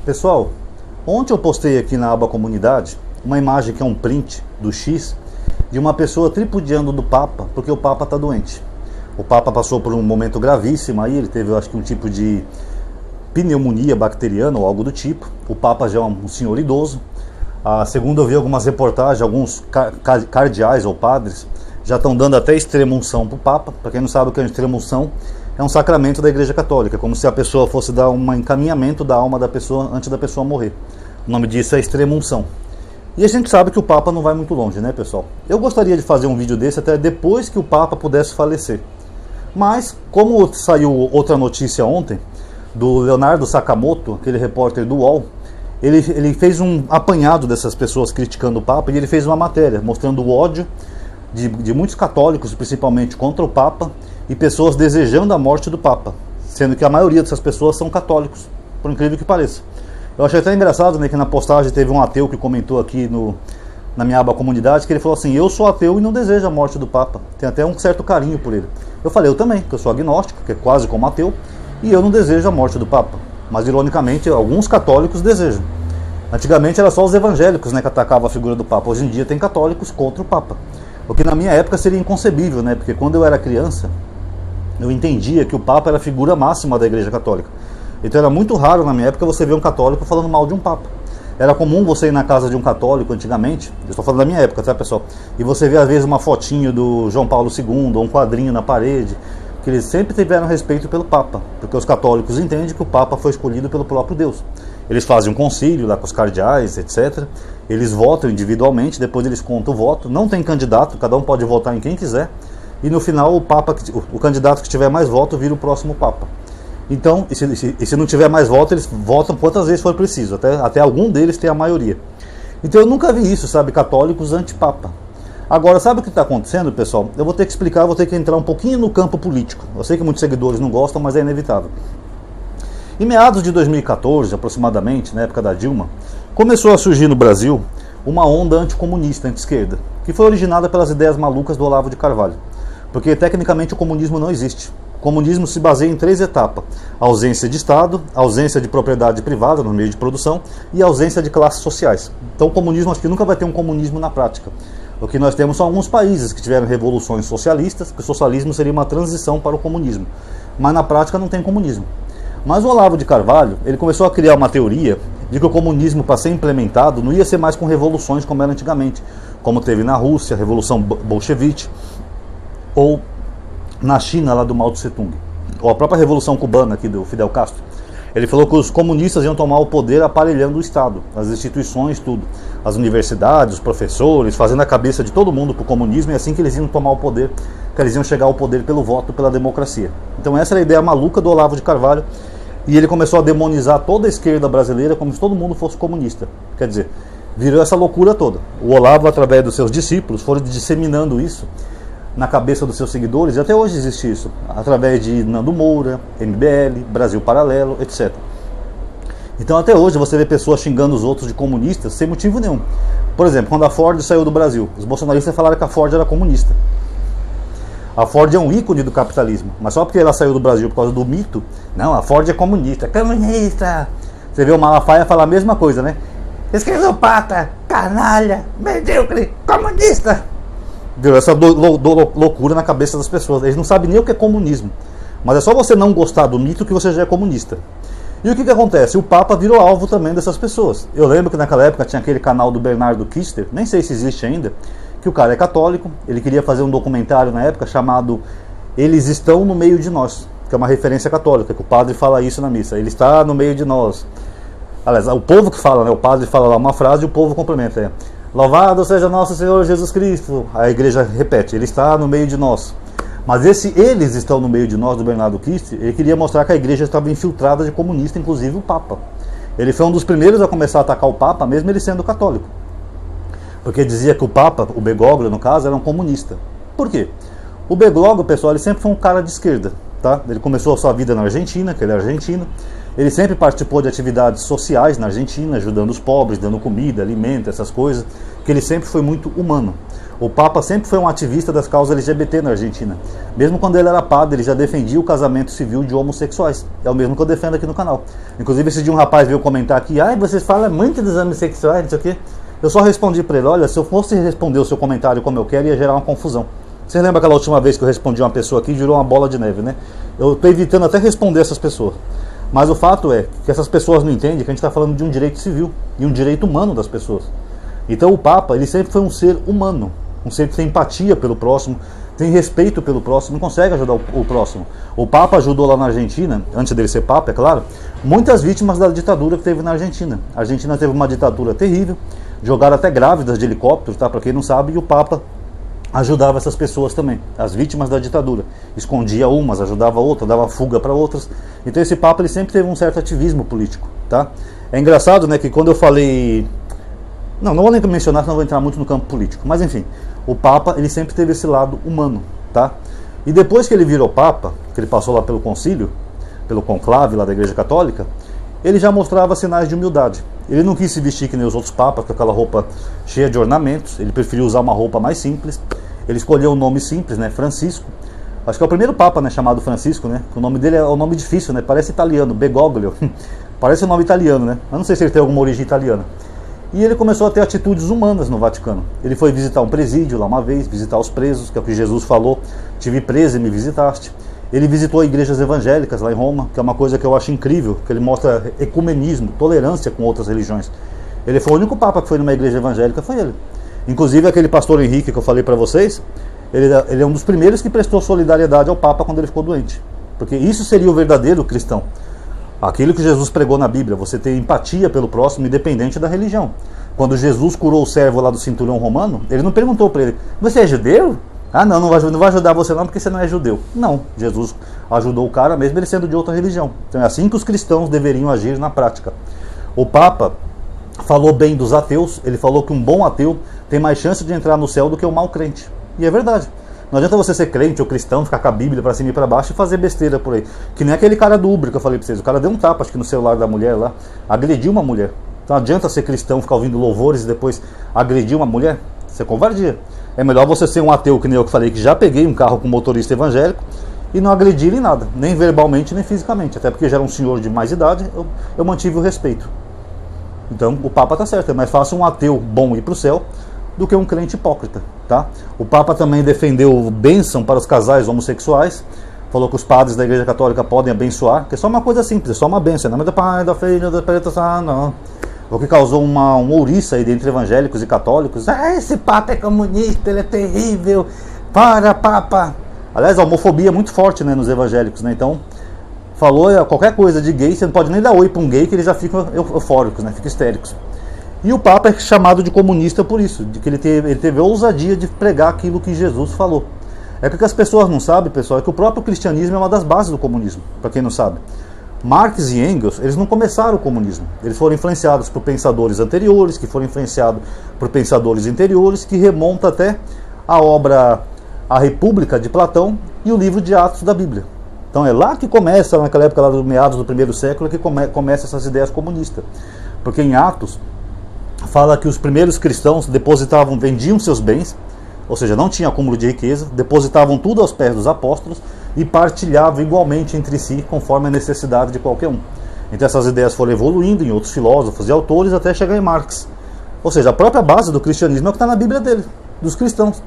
Pessoal, ontem eu postei aqui na aba comunidade uma imagem que é um print do X de uma pessoa tripudiando do Papa porque o Papa está doente. O Papa passou por um momento gravíssimo aí, ele teve, eu acho que um tipo de pneumonia bacteriana ou algo do tipo. O Papa já é um senhor idoso. Segundo eu vi algumas reportagens, alguns cardeais ou padres já estão dando até extrema-unção para o Papa. Para quem não sabe o que é extrema-unção, é um sacramento da Igreja Católica, como se a pessoa fosse dar um encaminhamento da alma da pessoa antes da pessoa morrer. O nome disso é extrema-unção. E a gente sabe que o Papa não vai muito longe, né, pessoal? Eu gostaria de fazer um vídeo desse até depois que o Papa pudesse falecer. Mas, como saiu outra notícia ontem, do Leonardo Sakamoto, aquele repórter do UOL, ele fez um apanhado dessas pessoas criticando o Papa e ele fez uma matéria mostrando o ódio de muitos católicos, principalmente contra o Papa, e pessoas desejando a morte do Papa, sendo que a maioria dessas pessoas são católicos, por incrível que pareça. Eu achei até engraçado, né, que na postagem teve um ateu que comentou aqui na minha aba comunidade, que ele falou assim: eu sou ateu e não desejo a morte do Papa. Tem até um certo carinho por ele. Eu falei, eu também, que eu sou agnóstico, que é quase como ateu, e eu não desejo a morte do Papa. Mas, ironicamente, alguns católicos desejam. Antigamente era só os evangélicos, né, que atacavam a figura do Papa. Hoje em dia tem católicos contra o Papa. O que na minha época seria inconcebível, né, porque quando eu era criança, eu entendia que o Papa era a figura máxima da Igreja Católica. Então era muito raro na minha época você ver um católico falando mal de um Papa. Era comum você ir na casa de um católico antigamente, eu estou falando da minha época, tá, pessoal? E você vê às vezes uma fotinho do João Paulo II, ou um quadrinho na parede, que eles sempre tiveram respeito pelo Papa, porque os católicos entendem que o Papa foi escolhido pelo próprio Deus. Eles fazem um concílio lá com os cardeais, etc. Eles votam individualmente, depois eles contam o voto. Não tem candidato, cada um pode votar em quem quiser. E no final o candidato que tiver mais voto vira o próximo Papa. Então, e se não tiver mais voto, eles votam quantas vezes for preciso, até algum deles ter a maioria. Então eu nunca vi isso, sabe, católicos anti-Papa. Agora, sabe o que está acontecendo, pessoal? Eu vou ter que explicar, vou ter que entrar um pouquinho no campo político. Eu sei que muitos seguidores não gostam, mas é inevitável. Em meados de 2014, aproximadamente, na época da Dilma, começou a surgir no Brasil uma onda anticomunista, anti-esquerda, que foi originada pelas ideias malucas do Olavo de Carvalho. Porque, tecnicamente, o comunismo não existe. O comunismo se baseia em 3 etapas: a ausência de Estado, a ausência de propriedade privada no meio de produção e a ausência de classes sociais. Então, o comunismo, acho que nunca vai ter um comunismo na prática. O que nós temos são alguns países que tiveram revoluções socialistas, que o socialismo seria uma transição para o comunismo. Mas, na prática, não tem comunismo. Mas o Olavo de Carvalho, ele começou a criar uma teoria de que o comunismo, para ser implementado, não ia ser mais com revoluções como era antigamente, como teve na Rússia, a Revolução Bolchevique, ou na China, lá do Mao Tse Tung, ou a própria Revolução Cubana aqui do Fidel Castro. Ele falou que os comunistas iam tomar o poder aparelhando o Estado, as instituições, tudo. As universidades, os professores, fazendo a cabeça de todo mundo para o comunismo, e assim que eles iam tomar o poder, que eles iam chegar ao poder pelo voto, pela democracia. Então essa era a ideia maluca do Olavo de Carvalho, e ele começou a demonizar toda a esquerda brasileira como se todo mundo fosse comunista. Quer dizer, virou essa loucura toda. O Olavo, através dos seus discípulos, foram disseminando isso na cabeça dos seus seguidores, e até hoje existe isso, através de Nando Moura, MBL, Brasil Paralelo, etc. Então até hoje você vê pessoas xingando os outros de comunistas sem motivo nenhum. Por exemplo, quando a Ford saiu do Brasil, os bolsonaristas falaram que a Ford era comunista. A Ford é um ícone do capitalismo, mas só porque ela saiu do Brasil por causa do mito, não, a Ford é comunista. Comunista! Você vê o Malafaia falar a mesma coisa, né? Esquerdopata, canalha, medíocre, comunista! Deu essa loucura na cabeça das pessoas. Eles não sabem nem o que é comunismo. Mas é só você não gostar do mito que você já é comunista. E o que acontece? O Papa virou alvo também dessas pessoas. Eu lembro que naquela época tinha aquele canal do Bernardo Kister, nem sei se existe ainda, que o cara é católico, ele queria fazer um documentário na época chamado Eles Estão no Meio de Nós, que é uma referência católica, que o padre fala isso na missa. Ele está no meio de nós. Aliás, o povo que fala, né? O padre fala lá uma frase e o povo complementa. Louvado seja nosso Senhor Jesus Cristo. A igreja repete, ele está no meio de nós. Mas eles estão no meio de nós, do Bernardo Kister, ele queria mostrar que a igreja estava infiltrada de comunista, inclusive o Papa. Ele foi um dos primeiros a começar a atacar o Papa, mesmo ele sendo católico. Porque dizia que o Papa, o Bergoglio no caso, era um comunista. Por quê? O Bergoglio, pessoal, ele sempre foi um cara de esquerda. tá? Ele começou a sua vida na Argentina, que ele é argentino. Ele sempre participou de atividades sociais na Argentina, ajudando os pobres, dando comida, alimento, essas coisas, que ele sempre foi muito humano. O Papa sempre foi um ativista das causas LGBT na Argentina. Mesmo quando ele era padre, ele já defendia o casamento civil de homossexuais. É o mesmo que eu defendo aqui no canal. Inclusive, esse dia um rapaz veio comentar aqui, vocês falam muito dos homossexuais, não sei o quê. Eu só respondi para ele, olha, se eu fosse responder o seu comentário como eu quero, ia gerar uma confusão. Você lembra aquela última vez que eu respondi uma pessoa aqui e virou uma bola de neve, né? Eu estou evitando até responder essas pessoas. Mas o fato é que essas pessoas não entendem que a gente está falando de um direito civil e um direito humano das pessoas. Então o Papa, ele sempre foi um ser humano, um ser que tem empatia pelo próximo, tem respeito pelo próximo, consegue ajudar o próximo. O Papa ajudou lá na Argentina, antes dele ser Papa, é claro, muitas vítimas da ditadura que teve na Argentina. A Argentina teve uma ditadura terrível, jogaram até grávidas de helicópteros, tá? Para quem não sabe, e o Papa ajudava essas pessoas também, as vítimas da ditadura. Escondia umas, ajudava outras, dava fuga para outras. Então esse Papa ele sempre teve um certo ativismo político, tá? É engraçado, né, que quando eu falei... Não vou nem mencionar, senão vou entrar muito no campo político. Mas enfim, o Papa ele sempre teve esse lado humano, tá? E depois que ele virou Papa, que ele passou lá pelo concílio, pelo conclave lá da Igreja Católica, ele já mostrava sinais de humildade. Ele não quis se vestir que nem os outros papas, com aquela roupa cheia de ornamentos. Ele preferiu usar uma roupa mais simples. Ele escolheu um nome simples, né? Francisco. Acho que é o primeiro papa, né? Chamado Francisco, né? O nome dele é um nome difícil, né? Parece italiano, Bergoglio. Parece um nome italiano, né? Mas não sei se ele tem alguma origem italiana. E ele começou a ter atitudes humanas no Vaticano. Ele foi visitar um presídio lá uma vez, visitar os presos, que é o que Jesus falou. Tive preso e me visitaste. Ele visitou igrejas evangélicas lá em Roma, que é uma coisa que eu acho incrível, que ele mostra ecumenismo, tolerância com outras religiões. Ele foi o único papa que foi numa igreja evangélica, foi ele. Inclusive aquele pastor Henrique que eu falei para vocês, ele é um dos primeiros que prestou solidariedade ao papa quando ele ficou doente. Porque isso seria o verdadeiro cristão. Aquilo que Jesus pregou na Bíblia, você ter empatia pelo próximo, independente da religião. Quando Jesus curou o servo lá do cinturão romano, ele não perguntou para ele, você é judeu? Não vai ajudar você não porque você não é judeu. Não, Jesus ajudou o cara mesmo ele sendo de outra religião. Então é assim que os cristãos deveriam agir na prática. O Papa falou bem dos ateus, ele falou que um bom ateu tem mais chance de entrar no céu do que um mau crente. E é verdade. Não adianta você ser crente ou cristão, ficar com a Bíblia para cima e para baixo e fazer besteira por aí. Que nem aquele cara do Uber que eu falei para vocês. O cara deu um tapa, acho que no celular da mulher lá, agrediu uma mulher. Então não adianta ser cristão, ficar ouvindo louvores e depois agredir uma mulher. Isso é covardia. É melhor você ser um ateu, que nem eu que falei, que já peguei um carro com motorista evangélico e não agredi ele em nada, nem verbalmente, nem fisicamente. Até porque já era um senhor de mais idade, eu mantive o respeito. Então o Papa está certo, é mais fácil um ateu bom ir para o céu do que um crente hipócrita, tá? O Papa também defendeu bênção para os casais homossexuais, falou que os padres da Igreja Católica podem abençoar, que é só uma coisa simples, é só uma bênção, não é do Pai, da Filha, da Espírito Santo, não. O que causou uma ouriça aí entre evangélicos e católicos. Esse Papa é comunista, ele é terrível, para Papa. Aliás, a homofobia é muito forte, né, nos evangélicos, né? Então, falou qualquer coisa de gay, você não pode nem dar oi para um gay que eles já ficam eufóricos, né? Ficam histéricos. E o Papa é chamado de comunista por isso, de que ele teve a ousadia de pregar aquilo que Jesus falou. É que as pessoas não sabem, pessoal, é que o próprio cristianismo é uma das bases do comunismo, para quem não sabe. Marx e Engels, eles não começaram o comunismo. Eles foram influenciados por pensadores anteriores, que foram influenciados por pensadores interiores, que remonta até a obra A República de Platão e o livro de Atos da Bíblia. Então é lá que começa, naquela época lá dos meados do primeiro século, que começa essas ideias comunistas. Porque em Atos fala que os primeiros cristãos vendiam seus bens, ou seja, não tinha acúmulo de riqueza, depositavam tudo aos pés dos apóstolos e partilhavam igualmente entre si, conforme a necessidade de qualquer um. Então essas ideias foram evoluindo em outros filósofos e autores até chegar em Marx. Ou seja, a própria base do cristianismo é o que está na Bíblia dele, dos cristãos.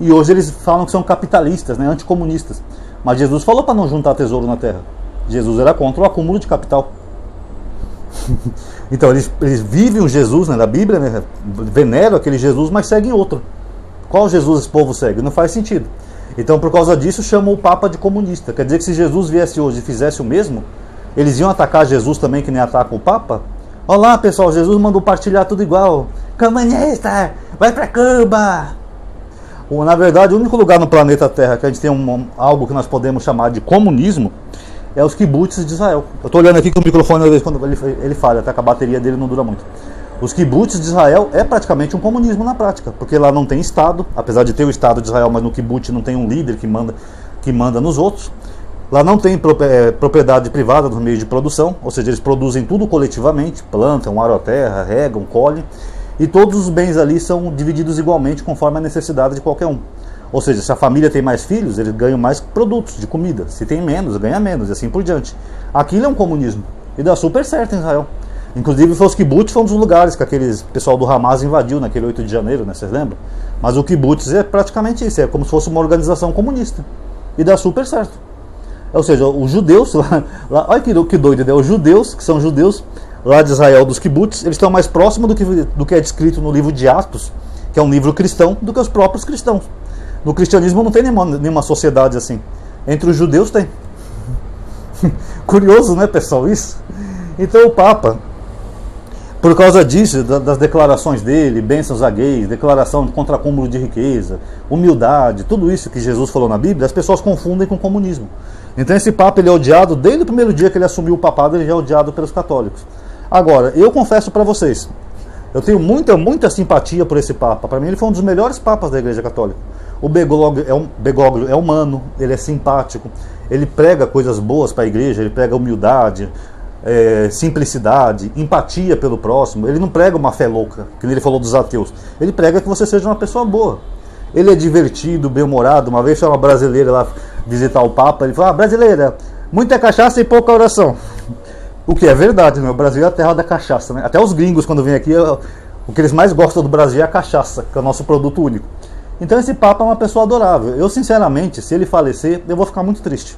E hoje eles falam que são capitalistas, né, anticomunistas. Mas Jesus falou para não juntar tesouro na terra. Jesus era contra o acúmulo de capital. Então eles vivem o Jesus, né, da Bíblia, né, veneram aquele Jesus, mas seguem outro. Qual Jesus esse povo segue? Não faz sentido. Então por causa disso chamam o Papa de comunista. Quer dizer que se Jesus viesse hoje e fizesse o mesmo, eles iam atacar Jesus também que nem atacam o Papa? Olá pessoal, Jesus mandou partilhar tudo igual. Comunista, vai pra Cuba! Na verdade, o único lugar no planeta Terra que a gente tem algo que nós podemos chamar de comunismo é os kibbutz de Israel. Eu estou olhando aqui que o microfone, às vezes, quando ele falha, até que a bateria dele não dura muito. Os kibbutz de Israel é praticamente um comunismo na prática, porque lá não tem Estado, apesar de ter o Estado de Israel, mas no kibbutz não tem um líder que manda nos outros. Lá não tem propriedade privada no meio de produção, ou seja, eles produzem tudo coletivamente, plantam, aram a terra, regam, colhem, e todos os bens ali são divididos igualmente conforme a necessidade de qualquer um. Ou seja, se a família tem mais filhos, eles ganham mais produtos de comida. Se tem menos, ganha menos, e assim por diante. Aquilo é um comunismo. E dá super certo em Israel. Inclusive, os kibbutz foi um dos lugares que aquele pessoal do Hamas invadiu naquele 8 de janeiro, né? Vocês lembram? Mas o kibbutz é praticamente isso, é como se fosse uma organização comunista. E dá super certo. Ou seja, os judeus, olha que doido, né? Os judeus, que são judeus lá de Israel, dos kibbutz, eles estão mais próximos do que é descrito no livro de Atos, que é um livro cristão, do que os próprios cristãos. No cristianismo não tem nenhuma sociedade assim. Entre os judeus tem. Curioso, né, pessoal, isso? Então o Papa, por causa disso, das declarações dele, bênçãos a gays, declaração contra acúmulo de riqueza, humildade, tudo isso que Jesus falou na Bíblia, as pessoas confundem com comunismo. Então esse Papa, ele é odiado, desde o primeiro dia que ele assumiu o papado, ele já é odiado pelos católicos. Agora, eu confesso para vocês, eu tenho muita simpatia por esse Papa. Para mim ele foi um dos melhores papas da Igreja Católica. O Bergoglio é humano, ele é simpático, ele prega coisas boas para a igreja, ele prega humildade, simplicidade, empatia pelo próximo. Ele não prega uma fé louca, que ele falou dos ateus. Ele prega que você seja uma pessoa boa. Ele é divertido, bem-humorado. Uma vez foi uma brasileira lá visitar o Papa, ele falou: brasileira, muita cachaça e pouca oração. O que é verdade, né? O Brasil é a terra da cachaça, né? Até os gringos, quando vêm aqui, o que eles mais gostam do Brasil é a cachaça, que é o nosso produto único. Então esse Papa é uma pessoa adorável. Eu, sinceramente, se ele falecer, eu vou ficar muito triste.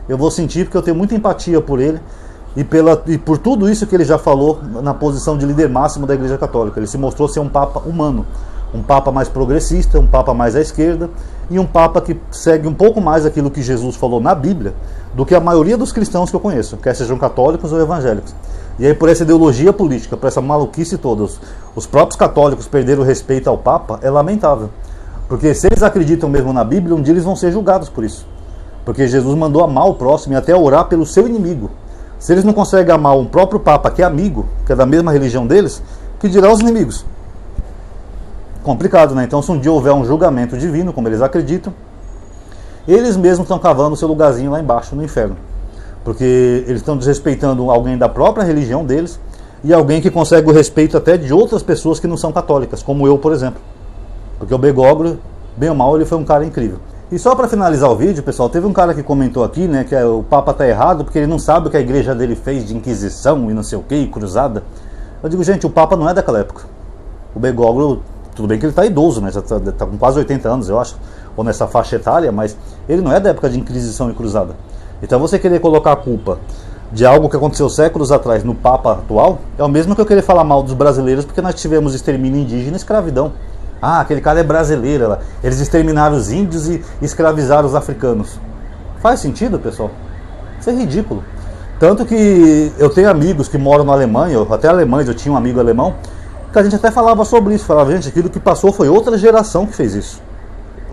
Eu vou sentir, porque eu tenho muita empatia por ele e por tudo isso que ele já falou na posição de líder máximo da Igreja Católica. Ele se mostrou ser um Papa humano, um Papa mais progressista, um Papa mais à esquerda e um Papa que segue um pouco mais aquilo que Jesus falou na Bíblia do que a maioria dos cristãos que eu conheço, quer sejam católicos ou evangélicos. E aí, por essa ideologia política, por essa maluquice toda, os próprios católicos perderam o respeito ao Papa, é lamentável. Porque se eles acreditam mesmo na Bíblia, um dia eles vão ser julgados por isso. Porque Jesus mandou amar o próximo e até orar pelo seu inimigo. Se eles não conseguem amar um próprio Papa que é amigo, que é da mesma religião deles, que dirá os inimigos? Complicado, né? Então, se um dia houver um julgamento divino, como eles acreditam, eles mesmos estão cavando o seu lugarzinho lá embaixo, no inferno. Porque eles estão desrespeitando alguém da própria religião deles e alguém que consegue o respeito até de outras pessoas que não são católicas, como eu, por exemplo. Porque o Bergoglio, bem ou mal, ele foi um cara incrível. E só para finalizar o vídeo, pessoal, teve um cara que comentou aqui, né, que o Papa está errado porque ele não sabe o que a igreja dele fez de Inquisição e não sei o que, e cruzada. Eu digo, gente, o Papa não é daquela época. O Bergoglio, tudo bem que ele está idoso, né, já está com quase 80 anos, eu acho, ou nessa faixa etária, mas ele não é da época de Inquisição e cruzada. Então você querer colocar a culpa de algo que aconteceu séculos atrás no Papa atual, é o mesmo que eu querer falar mal dos brasileiros porque nós tivemos extermínio indígena e escravidão. Ah, aquele cara é brasileiro, eles exterminaram os índios e escravizaram os africanos. Faz sentido, pessoal? Isso é ridículo. Tanto que eu tenho amigos que moram na Alemanha, até alemães, eu tinha um amigo alemão, que a gente até falava sobre isso, falava, gente, aquilo que passou foi outra geração que fez isso.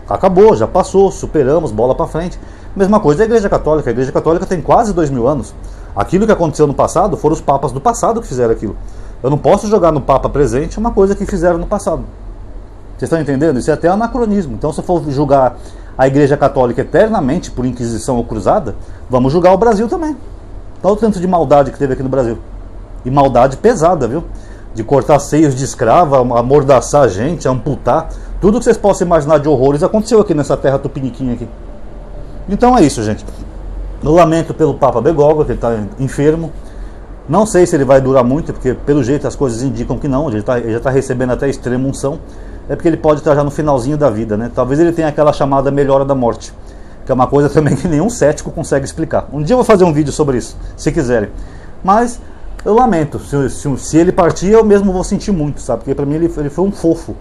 Acabou, já passou, superamos, bola pra frente. Mesma coisa a Igreja Católica tem quase 2000 anos. Aquilo que aconteceu no passado foram os papas do passado que fizeram aquilo. Eu não posso jogar no Papa presente uma coisa que fizeram no passado. Vocês estão entendendo? Isso é até anacronismo. Então, se for julgar a Igreja Católica eternamente por Inquisição ou Cruzada, vamos julgar o Brasil também. Olha o tanto de maldade que teve aqui no Brasil. E maldade pesada, viu? De cortar seios de escrava, amordaçar a gente, amputar. Tudo que vocês possam imaginar de horrores aconteceu aqui nessa terra tupiniquinha aqui. Então é isso, gente. Eu lamento pelo Papa Bergoglio, que ele está enfermo. Não sei se ele vai durar muito, porque pelo jeito as coisas indicam que não. Ele já está recebendo até extrema unção. É porque ele pode estar já no finalzinho da vida, né? Talvez ele tenha aquela chamada melhora da morte, que é uma coisa também que nenhum cético consegue explicar. Um dia eu vou fazer um vídeo sobre isso, se quiserem. Mas eu lamento, se ele partir eu mesmo vou sentir muito, sabe? Porque para mim ele foi um fofo.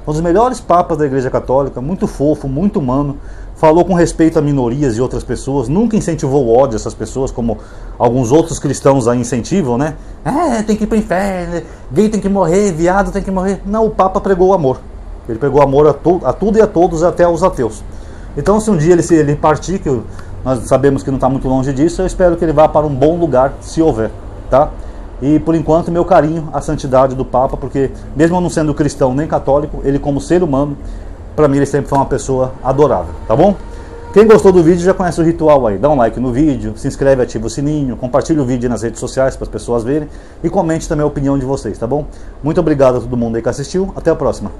Um dos melhores papas da Igreja Católica, muito fofo, muito humano. Falou com respeito a minorias e outras pessoas, nunca incentivou o ódio a essas pessoas, como alguns outros cristãos aí incentivam, né? Tem que ir pro inferno, gay tem que morrer, viado tem que morrer. Não, o Papa pregou o amor. Ele pregou amor a tudo e a todos, até aos ateus. Então, se um dia ele partir, que nós sabemos que não está muito longe disso, eu espero que ele vá para um bom lugar, se houver, tá? E, por enquanto, meu carinho à santidade do Papa, porque, mesmo eu não sendo cristão nem católico, ele como ser humano, para mim ele sempre foi uma pessoa adorável, tá bom? Quem gostou do vídeo já conhece o ritual aí. Dá um like no vídeo, se inscreve, ativa o sininho, compartilha o vídeo nas redes sociais para as pessoas verem e comente também a opinião de vocês, tá bom? Muito obrigado a todo mundo aí que assistiu. Até a próxima.